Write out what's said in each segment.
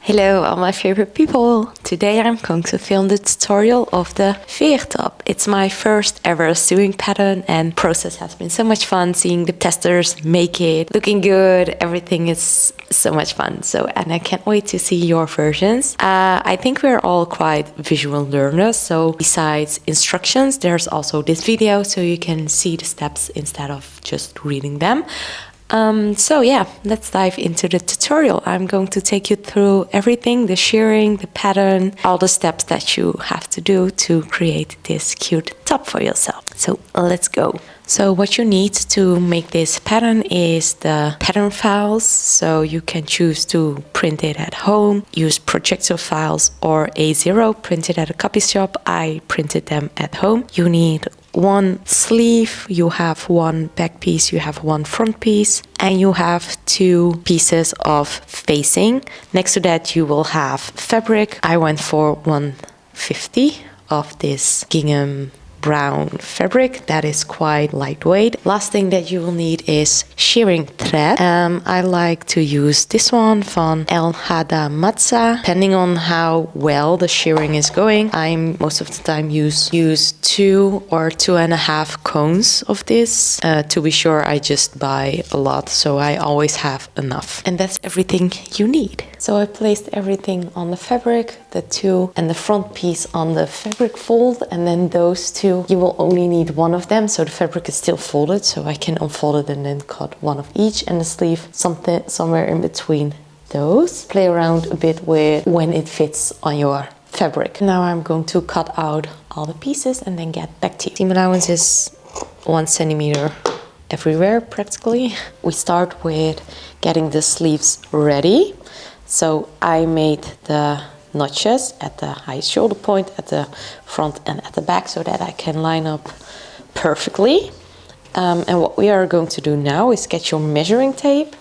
Hello all my favorite people! Today I'm going to film the tutorial of the Vera top. It's my first ever sewing pattern and process has been so much fun seeing the testers make it, looking good, everything is so much fun. And I can't wait to see your versions. I think we're all quite visual learners, so besides instructions there's also this video so you can see the steps instead of just reading them. So yeah, let's dive into the tutorial. I'm going to take you through everything, the shearing, the pattern, all the steps that you have to do to create this cute top for yourself. So let's go. So what you need to make this pattern is the pattern files. So you can choose to print it at home, use projector files or A0, print it at a copy shop. I printed them at home. You need one sleeve, you have one back piece, you have one front piece, and you have two pieces of facing. Next to that you will have fabric. I went for 150 of this gingham brown fabric that is quite lightweight. Last thing that you will need is shearing thread. I like to use this one from El Hada Matza. Depending on how well the shearing is going, I most of the time use 2 or 2.5 cones of this. To be sure, I just buy a lot, so I always have enough. And that's everything you need. So I placed everything on the fabric, the two and the front piece on the fabric fold, and then those two, you will only need one of them, so the fabric is still folded, so I can unfold it and then cut one of each, and the sleeve somewhere in between those. Play around a bit with when it fits on your fabric. Now I'm going to cut out all the pieces and then get back to you. Seam allowance is 1 centimeter everywhere practically. We start with getting the sleeves ready. So I made the notches at the highest shoulder point, at the front and at the back, so that I can line up perfectly. And what we are going to do now is get your measuring tape.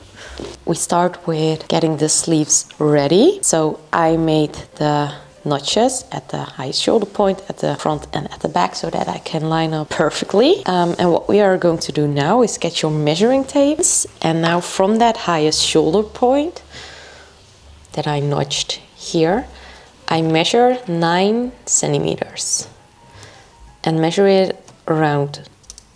We start with getting the sleeves ready. So I made the notches at the highest shoulder point, at the front and at the back, so that I can line up perfectly. And what we are going to do now is get your measuring tapes. And now from that highest shoulder point that I notched here, I measure 9 centimeters and measure it around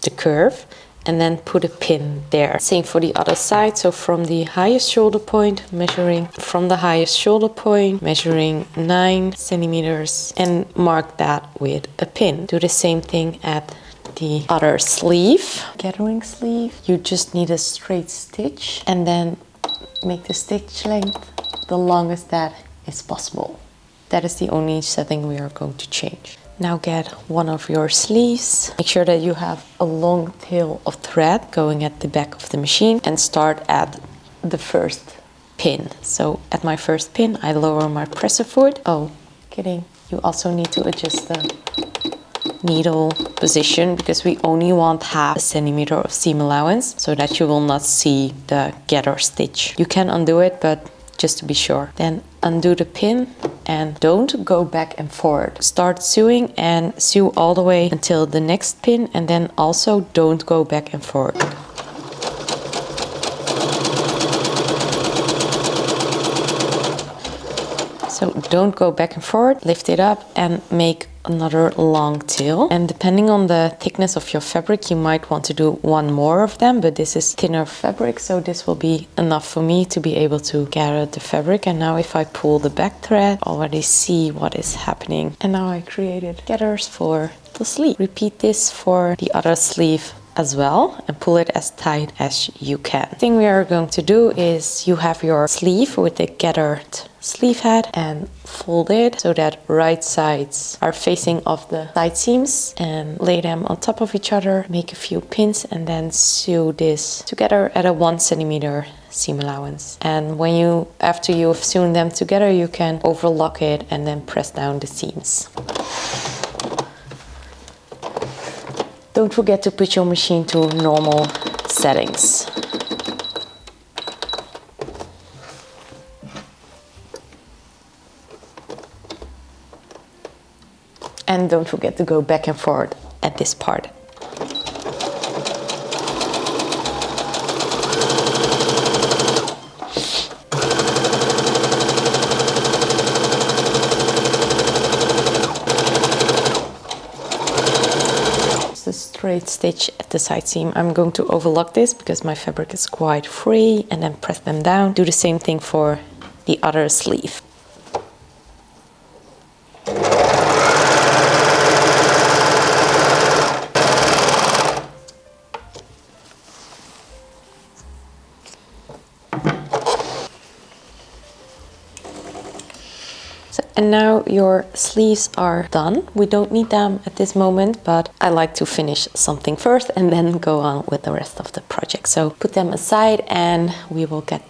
the curve and then put a pin there. Same for the other side. So from the highest shoulder point, measuring from the highest shoulder point, measuring 9 centimeters and mark that with a pin. Do the same thing at the other sleeve. Gathering sleeve, you just need a straight stitch and then make the stitch length the longest that is possible. That is the only setting we are going to change. Now get one of your sleeves. Make sure that you have a long tail of thread going at the back of the machine and start at the first pin. So at my first pin, I lower my presser foot. Oh, kidding. You also need to adjust the needle position because we only want 0.5 centimeter of seam allowance so that you will not see the gather stitch. You can undo it, but just to be sure. Then undo the pin and don't go back and forward. Start sewing and sew all the way until the next pin, and then also don't go back and forward. So don't go back and forward, lift it up and make another long tail. And depending on the thickness of your fabric, you might want to do one more of them, but this is thinner fabric, so this will be enough for me to be able to gather the fabric. And now if I pull the back thread, already see what is happening. And now I created gathers for the sleeve. Repeat this for the other sleeve as well and pull it as tight as you can. The thing we are going to do is you have your sleeve with the gathered sleeve head and fold it so that right sides are facing off the side seams and lay them on top of each other, make a few pins and then sew this together at a 1 centimeter seam allowance. And when after you've sewn them together, you can overlock it and then press down the seams. Don't forget to put your machine to normal settings. And don't forget to go back and forward at this part. straight stitch at the side seam. I'm going to overlock this because my fabric is quite free, and then press them down. Do the same thing for the other sleeve. And now your sleeves are done. We don't need them at this moment, but I like to finish something first and then go on with the rest of the project. So put them aside and we will get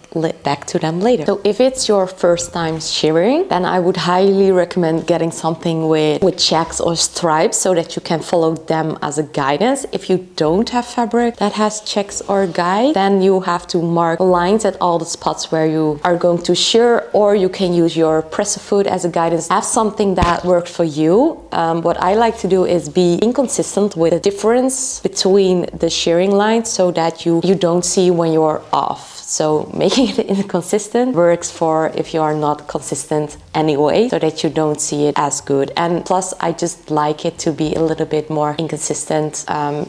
back to them later. So if it's your first time shearing, then I would highly recommend getting something with checks or stripes so that you can follow them as a guidance. If you don't have fabric that has checks or guide, then you have to mark lines at all the spots where you are going to shear, or you can use your press-a-foot as a guidance. Have something that works for you. What I like to do is be inconsistent with the difference between the shearing lines so that you don't see when you're off. So making it inconsistent works for if you are not consistent anyway, so that you don't see it as good. And plus, I just like it to be a little bit more inconsistent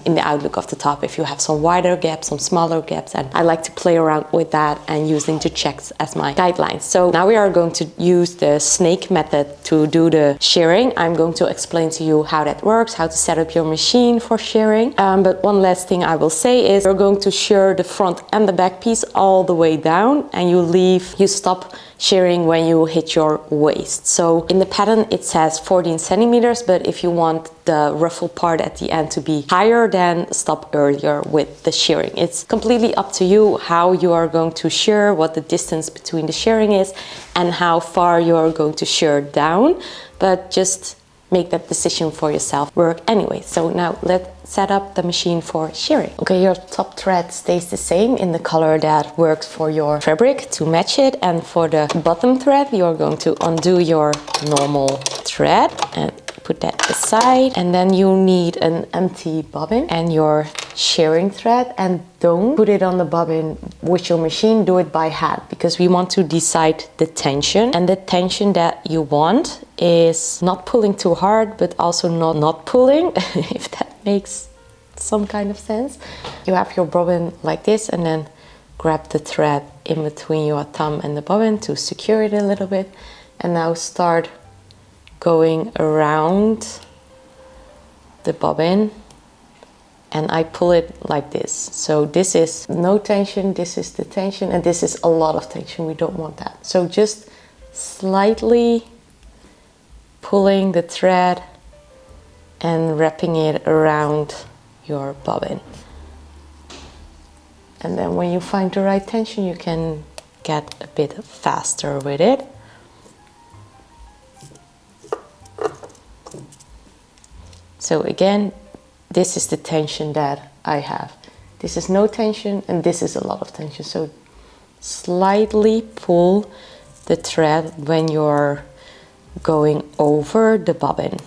in the outlook of the top. If you have some wider gaps, some smaller gaps, and I like to play around with that and using the checks as my guidelines. So now we are going to use the snake method to do the shearing. I'm going to explain to you how that works, how to set up your machine for shearing. But one last thing I will say is you're going to shear the front and the back piece all the way down, and you stop shearing when you hit your waist. So in the pattern it says 14 centimeters, but if you want the ruffle part at the end to be higher, then stop earlier with the shearing. It's completely up to you how you are going to shear, what the distance between the shearing is, and how far you are going to shear down, but just make that decision for yourself. Work anyway. So now let's set up the machine for shearing. Okay, your top thread stays the same in the color that works for your fabric to match it, and for the bottom thread you're going to undo your normal thread and put that aside, and then you need an empty bobbin and your shearing thread, and don't put it on the bobbin with your machine, do it by hand, because we want to decide the tension, and the tension that you want is not pulling too hard but also not pulling if that makes some kind of sense. You have your bobbin like this, and then grab the thread in between your thumb and the bobbin to secure it a little bit, and now start going around the bobbin, and I pull it like this. So this is no tension, this is the tension, and this is a lot of tension. We don't want that. So just slightly pulling the thread and wrapping it around your bobbin. And then when you find the right tension, you can get a bit faster with it. So again, this is the tension that I have. This is no tension, and this is a lot of tension. So slightly pull the thread when you're going over the bobbin.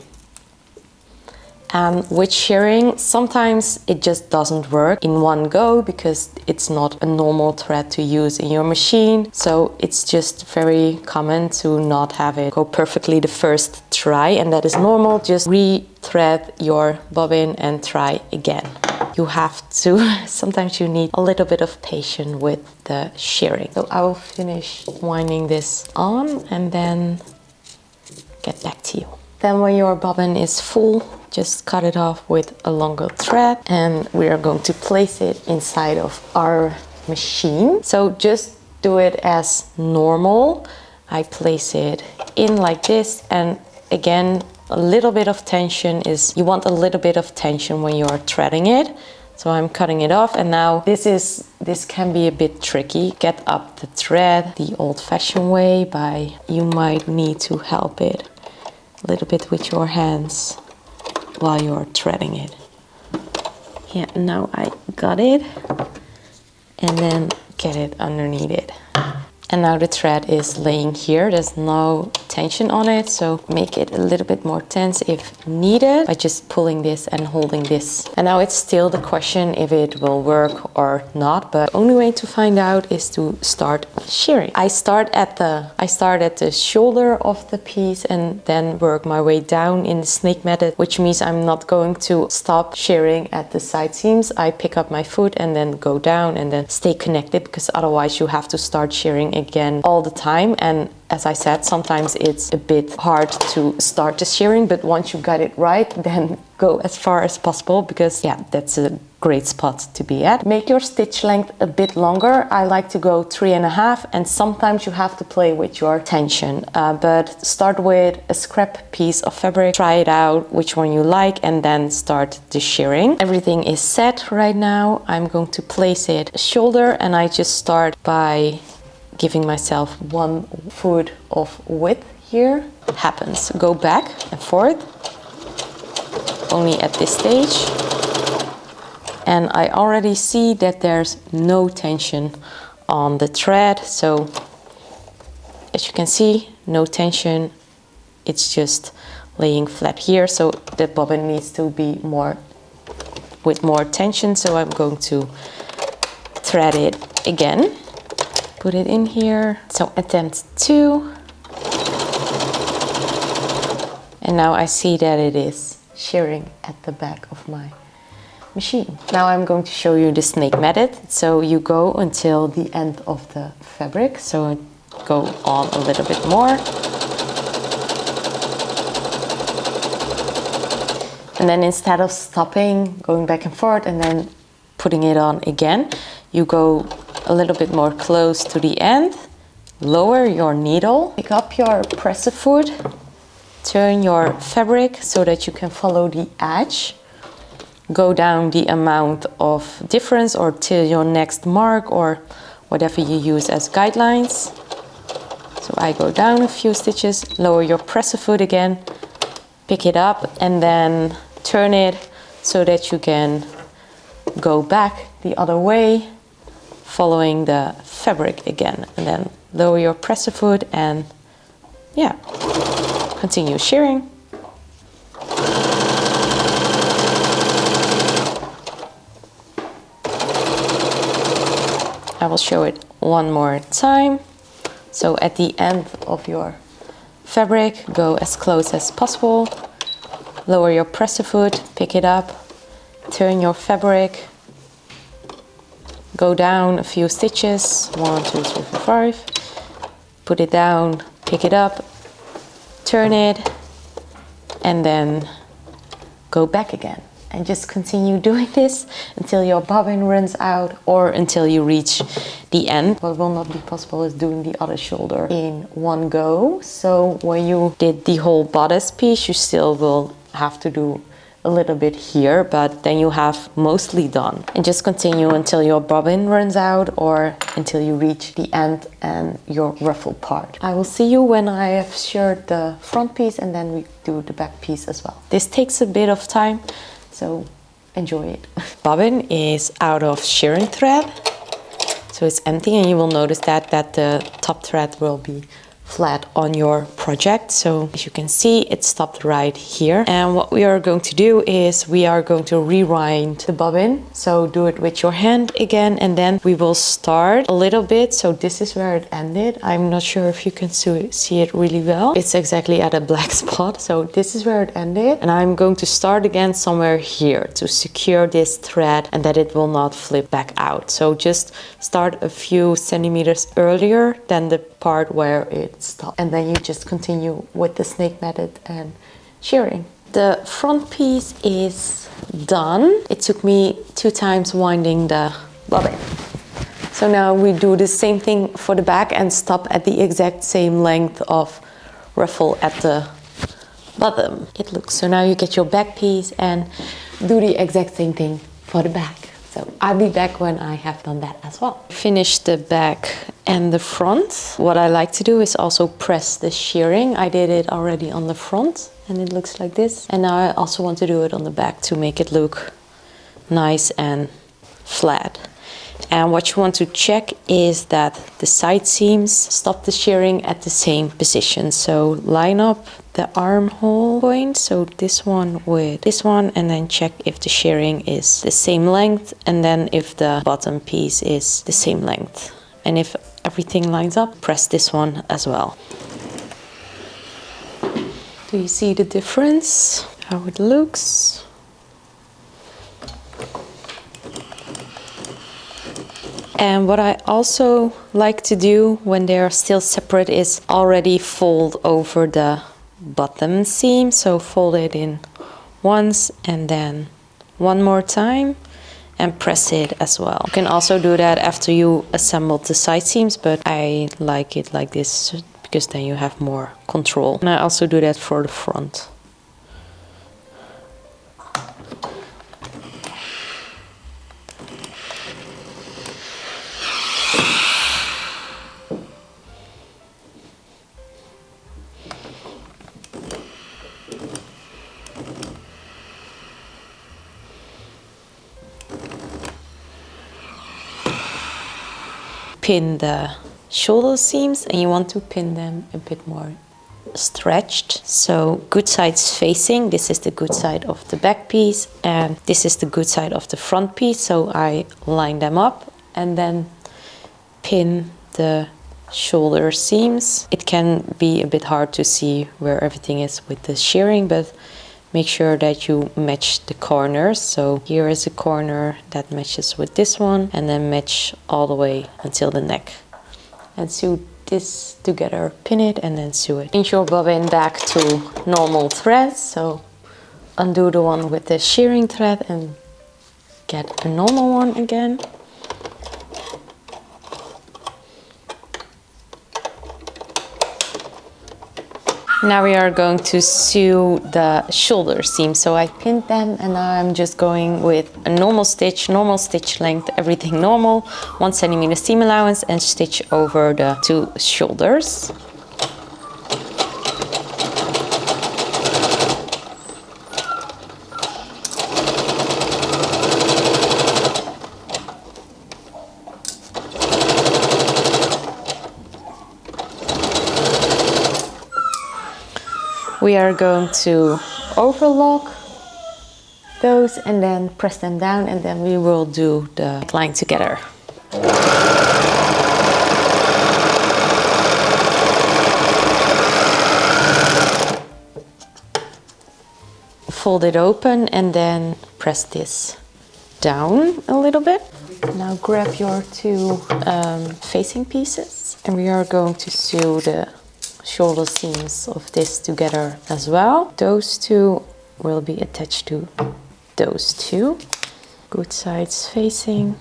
And with shearing, sometimes it just doesn't work in one go because it's not a normal thread to use in your machine. So it's just very common to not have it go perfectly the first try, and that is normal. Just re-thread your bobbin and try again. You have to, sometimes you need a little bit of patience with the shearing. So I will finish winding this on and then get back to you. Then when your bobbin is full, just cut it off with a longer thread, and we are going to place it inside of our machine. So just do it as normal. I place it in like this, and again, a little bit of tension is, you want a little bit of tension when you're threading it. So I'm cutting it off, and now this can be a bit tricky. Get up the thread the old-fashioned way you might need to help it a little bit with your hands while you're threading it. Yeah, now I got it, and then get it underneath it. And now the thread is laying here. There's no tension on it, so make it a little bit more tense if needed by just pulling this and holding this. And now it's still the question if it will work or not, but the only way to find out is to start shearing. I start at the shoulder of the piece and then work my way down in the snake method, which means I'm not going to stop shearing at the side seams. I pick up my foot and then go down and then stay connected, because otherwise you have to start shearing again all the time. And as I said, sometimes it's a bit hard to start the shearing, but once you got it right, then go as far as possible, because yeah, that's a great spot to be at. Make your stitch length a bit longer. I like to go 3.5, and sometimes you have to play with your tension, but start with a scrap piece of fabric, try it out which one you like, and then start the shearing. Everything is set right now. I'm going to place it shoulder, and I just start by giving myself 1 foot of width here. It happens. Go back and forth, only at this stage. And I already see that there's no tension on the thread. So as you can see, no tension. It's just laying flat here. So the bobbin needs to be with more tension. So I'm going to thread it again. Put it in here. So attempt 2. And now I see that it is shearing at the back of my machine. Now I'm going to show you the snake method. So you go until the end of the fabric. So go on a little bit more. And then instead of stopping, going back and forth and then putting it on again, you go a little bit more close to the end, lower your needle, pick up your presser foot, turn your fabric so that you can follow the edge, go down the amount of difference or till your next mark or whatever you use as guidelines. So I go down a few stitches, lower your presser foot again, pick it up and then turn it so that you can go back the other way, following the fabric again, and then lower your presser foot and yeah, continue shearing. I will show it one more time. So at the end of your fabric, go as close as possible, lower your presser foot, pick it up, turn your fabric, go down a few stitches, 1, 2, 3, 4, 5, put it down, pick it up, turn it, and then go back again. And just continue doing this until your bobbin runs out or until you reach the end. What will not be possible is doing the other shoulder in one go. So when you did the whole bodice piece, you still will have to do a little bit here, but then you have mostly done. And just continue until your bobbin runs out or until you reach the end and your ruffle part. I will see you when I have shirred the front piece and then we do the back piece as well. This takes a bit of time, so enjoy it. Bobbin is out of shearing thread, so it's empty, and you will notice that the top thread will be flat on your project. So as you can see, it stopped right here. And what we are going to do is we are going to rewind the bobbin. So do it with your hand again, and then we will start a little bit. So this is where it ended. I'm not sure if you can see it really well. It's exactly at a black spot. So this is where it ended. And I'm going to start again somewhere here to secure this thread and that it will not flip back out. So just start a few centimeters earlier than the part where it stopped, and then you just continue with the snake method and shearing. The front piece is done. It took me 2 times winding the bobbin. So now we do the same thing for the back and stop at the exact same length of ruffle at the bottom. So now you get your back piece and do the exact same thing for the back. So I'll be back when I have done that as well. Finish the back and the front. What I like to do is also press the shearing. I did it already on the front and it looks like this. And now I also want to do it on the back to make it look nice and flat. And what you want to check is that the side seams stop the shearing at the same position. So line up the armhole point, so this one with this one, and then check if the shearing is the same length, and then if the bottom piece is the same length. And if everything lines up, press this one as well. Do you see the difference? How it looks? And what I also like to do when they are still separate is already fold over the bottom seam. So fold it in once and then one more time and press it as well. You can also do that after you assembled the side seams, but I like it like this because then you have more control. And I also do that for the front. Pin the shoulder seams, and you want to pin them a bit more stretched. So good sides facing, this is the good side of the back piece and this is the good side of the front piece. So I line them up and then pin the shoulder seams. It can be a bit hard to see where everything is with the shearing, but make sure that you match the corners. So here is a corner that matches with this one, and then match all the way until the neck. And sew this together, pin it, and then sew it. Change your bobbin back to normal threads. So undo the one with the shearing thread and get a normal one again. Now we are going to sew the shoulder seam. So I pinned them and now I'm just going with a normal stitch length, everything normal, 1 centimeter seam allowance, and stitch over the two shoulders. We are going to overlock those and then press them down, and then we will do the line together. Fold it open and then press this down a little bit. Now grab your two facing pieces and we are going to sew the shoulder seams of this together as well. Those two will be attached to those two. Good sides facing,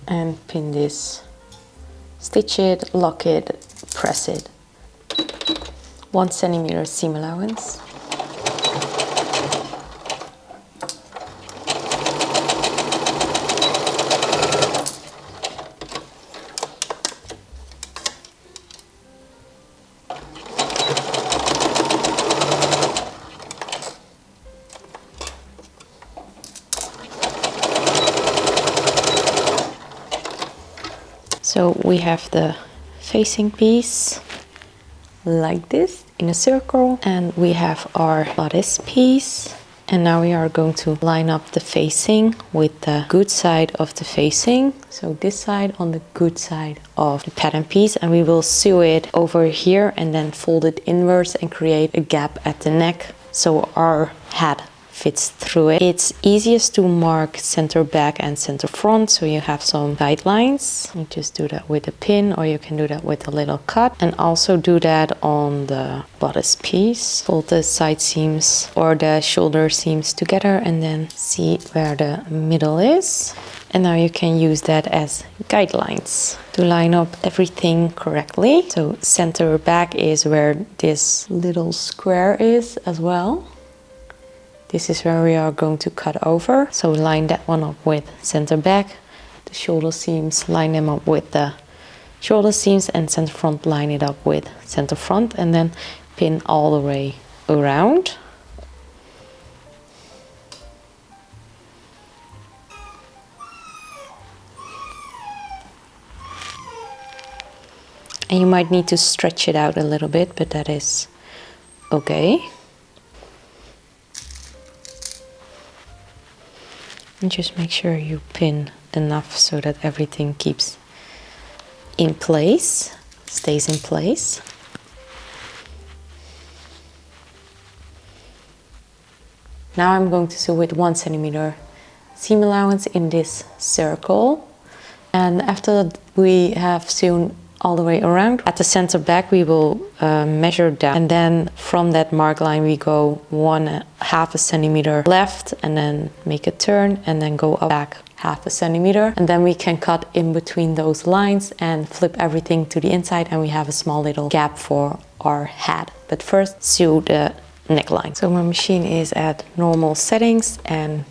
and pin this, stitch it, lock it, press it. 1 centimeter seam allowance. So we have the facing piece like this in a circle, and we have our bodice piece. And now we are going to line up the facing with the good side of the facing. So this side on the good side of the pattern piece, and we will sew it over here and then fold it inwards and create a gap at the neck so our hat fits through it. It's easiest to mark center back and center front, so you have some guidelines. You just do that with a pin, or you can do that with a little cut, and also do that on the bodice piece. Fold the side seams or the shoulder seams together and then see where the middle is. And now you can use that as guidelines to line up everything correctly. So center back is where this little square is as well. This is where we are going to cut over. So line that one up with center back. The shoulder seams, line them up with the shoulder seams, and center front, line it up with center front, and then pin all the way around. And you might need to stretch it out a little bit, but that is okay. And just make sure you pin enough so that everything keeps in place, stays in place. Now I'm going to sew with 1 centimeter seam allowance in this circle. And after we have sewn all the way around, at the center back we will measure down, and then from that mark line we go 1/2 a centimeter left, and then make a turn, and then go up back 1/2 a centimeter, and then we can cut in between those lines and flip everything to the inside, and we have a small little gap for our hat. But first, sew the neckline. So my machine is at normal settings, and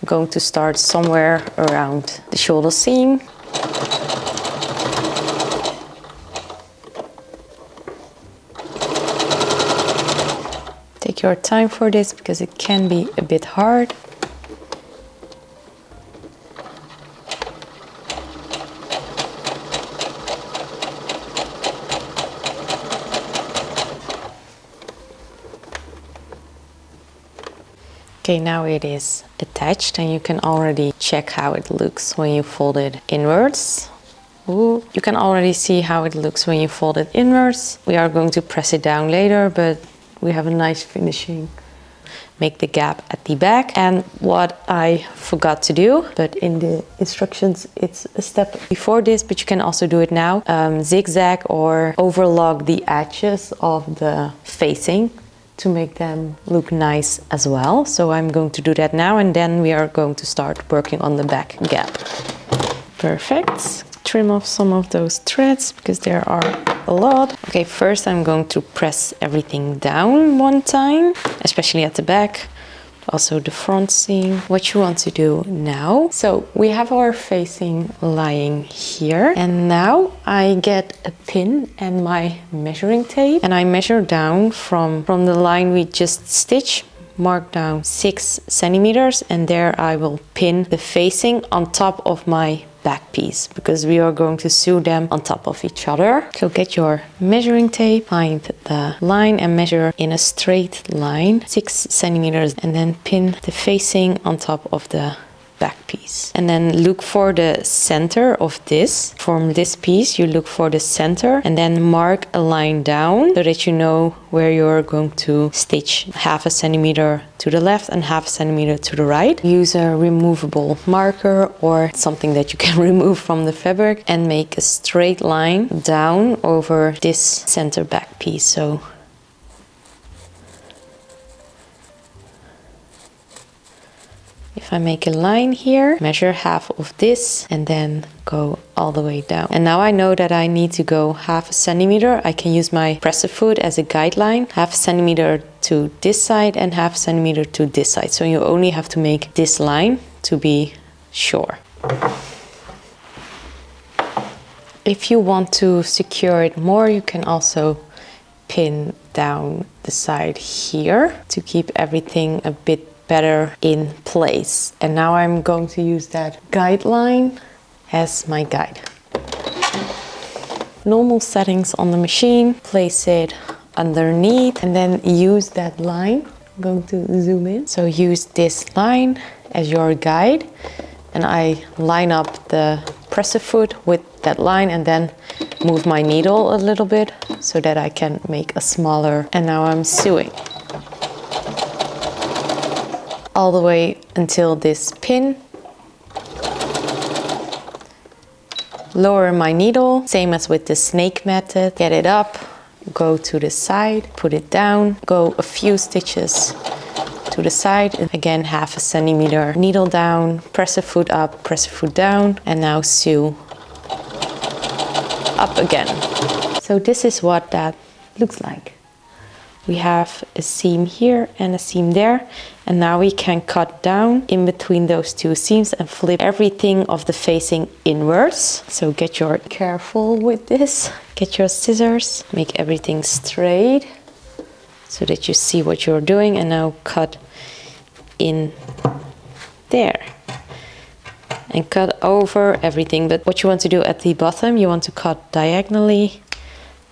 I'm going to start somewhere around the shoulder seam. Take your time for this because it can be a bit hard. Okay, now it is attached, and you can already check how it looks when you fold it inwards. Ooh, you can already see how it looks when you fold it inwards. We are going to press it down later, but we have a nice finishing. Make the gap at the back. And what I forgot to do, but in the instructions it's a step before this, but you can also do it now, zigzag or overlock the edges of the facing to make them look nice as well. So I'm going to do that now, and then we are going to start working on the back gap. Perfect. Trim off some of those threads because there are a lot. Okay, first I'm going to press everything down 1 time, especially at the back, also the front seam. What you want to do now, so we have our facing lying here, and now I get a pin and my measuring tape, and I measure down from the line we just stitched, mark down 6 centimeters, and there I will pin the facing on top of my back piece, because we are going to sew them on top of each other. So get your measuring tape, find the line and measure in a straight line 6 centimeters, and then pin the facing on top of the back piece. And then look for the center of this. From this piece you look for the center, and then mark a line down so that you know where you're going to stitch 1/2 a centimeter to the left and 1/2 a centimeter to the right. Use a removable marker or something that you can remove from the fabric, and make a straight line down over this center back piece. So if I make a line here, measure 1/2 of this, and then go all the way down. And now I know that I need to go 1/2 a centimeter. I can use my presser foot as a guideline. 1/2 a centimeter to this side and 1/2 a centimeter to this side. So you only have to make this line to be sure. If you want to secure it more, you can also pin down the side here to keep everything a bit better in place. And now I'm going to use that guideline as my guide. Normal settings on the machine, place it underneath, and then use that line. I'm going to zoom in. So use this line as your guide, and I line up the presser foot with that line, and then move my needle a little bit so that I can make a smaller. And now I'm sewing all the way until this pin. Lower my needle, same as with the snake method. Get it up, go to the side, put it down, go a few stitches to the side, and again 1/2 a centimeter, needle down, presser foot up, presser foot down, and now sew up again. So this is what that looks like. We have a seam here and a seam there, and now we can cut down in between those two seams and flip everything of the facing inwards. So get your careful with this, get your scissors, make everything straight so that you see what you're doing, and now cut in there and cut over everything. But what you want to do at the bottom, you want to cut diagonally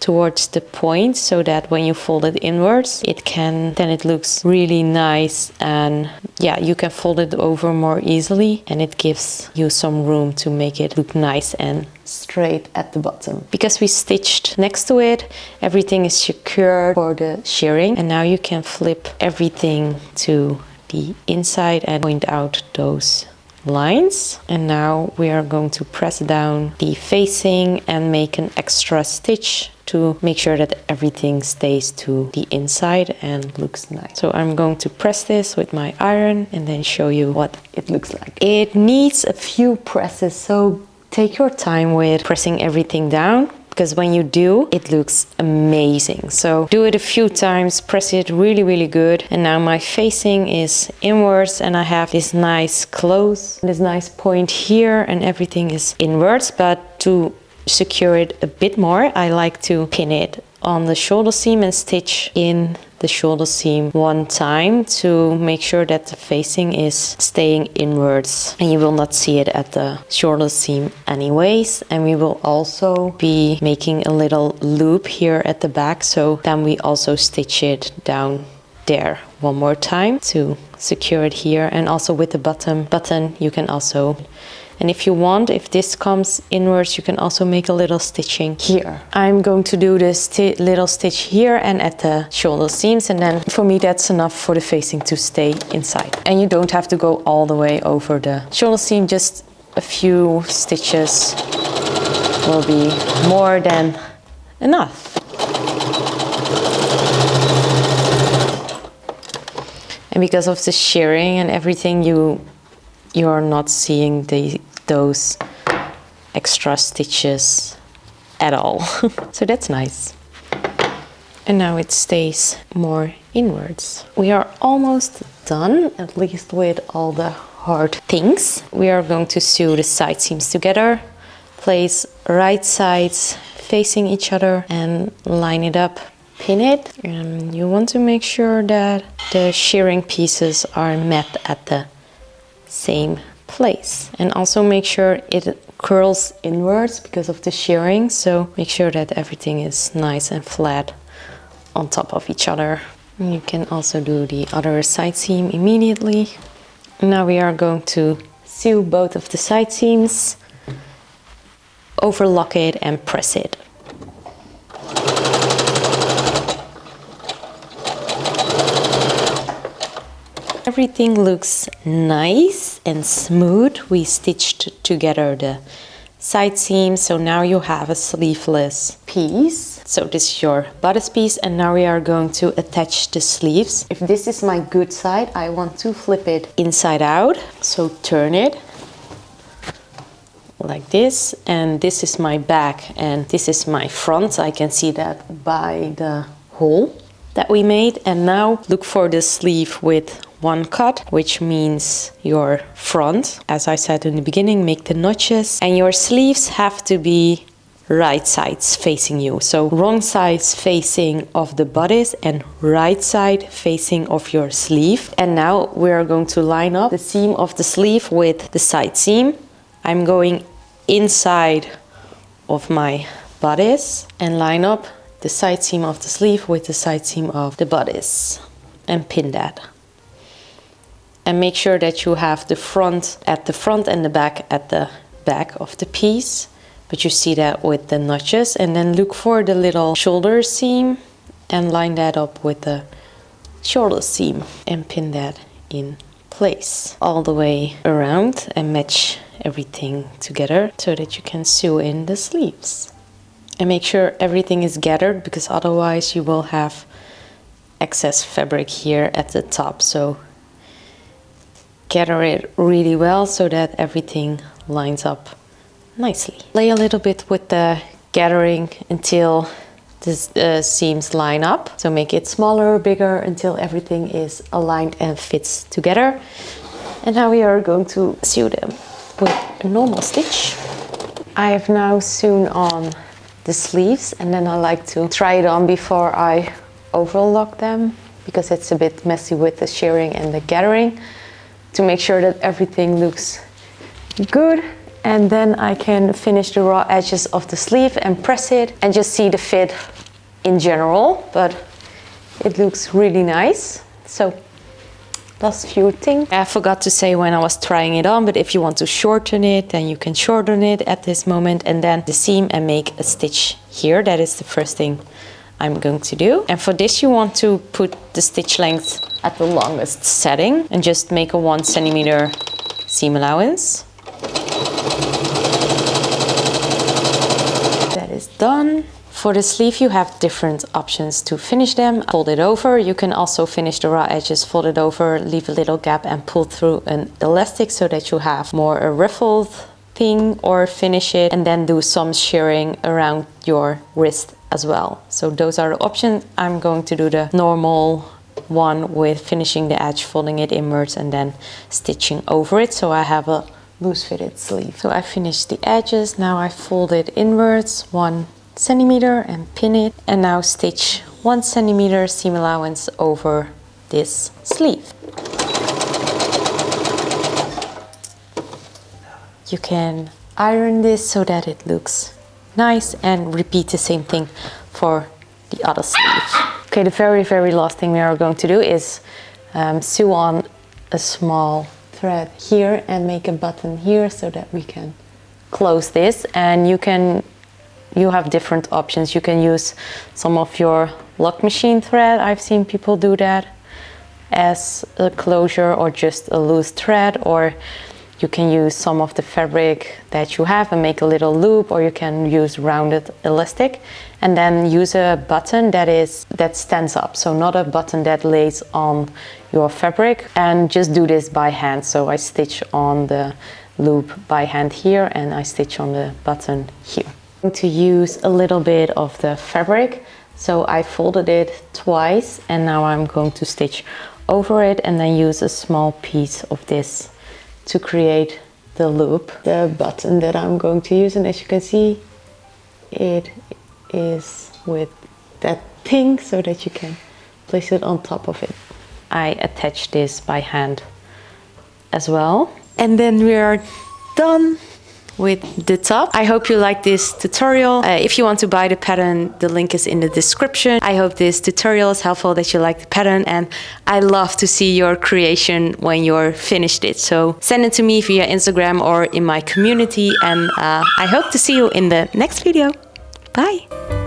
towards the point so that when you fold it inwards, then it looks really nice, and yeah, you can fold it over more easily, and it gives you some room to make it look nice and straight at the bottom. Because we stitched next to it, everything is secured for the shearing, and now you can flip everything to the inside and point out those lines. And now we are going to press down the facing and make an extra stitch to make sure that everything stays to the inside and looks nice. So I'm going to press this with my iron and then show you what it looks like. It needs a few presses, so take your time with pressing everything down, because when you do, it looks amazing. So do it a few times, press it really good. And now my facing is inwards, and I have this nice close, this nice point here, and everything is inwards. But to secure it a bit more, I like to pin it on the shoulder seam and stitch in the shoulder seam one time to make sure that the facing is staying inwards, and you will not see it at the shoulder seam anyways. And we will also be making a little loop here at the back, so then we also stitch it down there one more time to secure it here. And also with the button you can also, and if you want, if this comes inwards, you can also make a little stitching here. I'm going to do this little stitch here and at the shoulder seams, and then for me that's enough for the facing to stay inside. And you don't have to go all the way over the shoulder seam, just a few stitches will be more than enough. And because of the shearing and everything, you're not seeing those extra stitches at all. So that's nice. And now it stays more inwards. We are almost done, at least with all the hard things. We are going to sew the side seams together, place right sides facing each other and line it up, pin it. And you want to make sure that the shearing pieces are met at the same place, and also make sure it curls inwards because of the shearing, so make sure that everything is nice and flat on top of each other. And you can also do the other side seam immediately. Now we are going to sew both of the side seams, overlock it and press it. Everything looks nice and smooth. We stitched together the side seams, so now you have a sleeveless piece. So this is your bodice piece, and now we are going to attach the sleeves. If this is my good side, I want to flip it inside out. So turn it like this, and this is my back and this is my front. I can see that by the hole that we made. And now look for the sleeve with one cut, which means your front. As I said in the beginning, make the notches, and your sleeves have to be right sides facing you. So wrong sides facing of the bodice and right side facing of your sleeve. And now we are going to line up the seam of the sleeve with the side seam. I'm going inside of my bodice and line up the side seam of the sleeve with the side seam of the bodice and pin that. And make sure that you have the front at the front and the back at the back of the piece. But you see that with the notches. And then look for the little shoulder seam and line that up with the shoulder seam and pin that in place all the way around and match everything together so that you can sew in the sleeves. And make sure everything is gathered, because otherwise you will have excess fabric here at the top. So gather it really well so that everything lines up nicely. Play a little bit with the gathering until the seams line up. So make it smaller or bigger until everything is aligned and fits together. And now we are going to sew them with a normal stitch. I have now sewn on the sleeves, and then I like to try it on before I overlock them, because it's a bit messy with the shearing and the gathering, to make sure that everything looks good. And then I can finish the raw edges of the sleeve and press it and just see the fit in general, but it looks really nice. So last few things. I forgot to say when I was trying it on, but if you want to shorten it, then you can shorten it at this moment and then the seam and make a stitch here. That is the first thing I'm going to do. And for this you want to put the stitch length at the longest setting and just make a 1 centimeter seam allowance. That is done. For the sleeve you have different options to finish them. Fold it over. You can also finish the raw edges, fold it over, leave a little gap and pull through an elastic so that you have more a ruffled thing, or finish it and then do some shirring around your wrist as well. So those are the options. I'm going to do the normal one with finishing the edge, folding it inwards and then stitching over it. So I have a loose fitted sleeve. So I finished the edges. Now I fold it inwards 1 centimeter and pin it, and now stitch 1 centimeter seam allowance over this sleeve. You can iron this so that it looks nice and repeat the same thing for the other sleeve. Okay, the very last thing we are going to do is sew on a small thread here and make a button here so that we can close this. And you have different options. You can use some of your lock machine thread. I've seen people do that as a closure, or just a loose thread, or you can use some of the fabric that you have and make a little loop, or you can use rounded elastic and then use a button that stands up, so not a button that lays on your fabric, and just do this by hand. So I stitch on the loop by hand here and I stitch on the button here. To use a little bit of the fabric, so I folded it twice and now I'm going to stitch over it and then use a small piece of this to create the loop, the button that I'm going to use. And as you can see, it is with that thing so that you can place it on top of it. I attach this by hand as well. And then we are done with the top. I hope you like this tutorial. If you want to buy the pattern, the link is in the description. I hope this tutorial is helpful, that you like the pattern, and I love to see your creation when you're finished it. So send it to me via Instagram or in my community, and I hope to see you in the next video. Bye!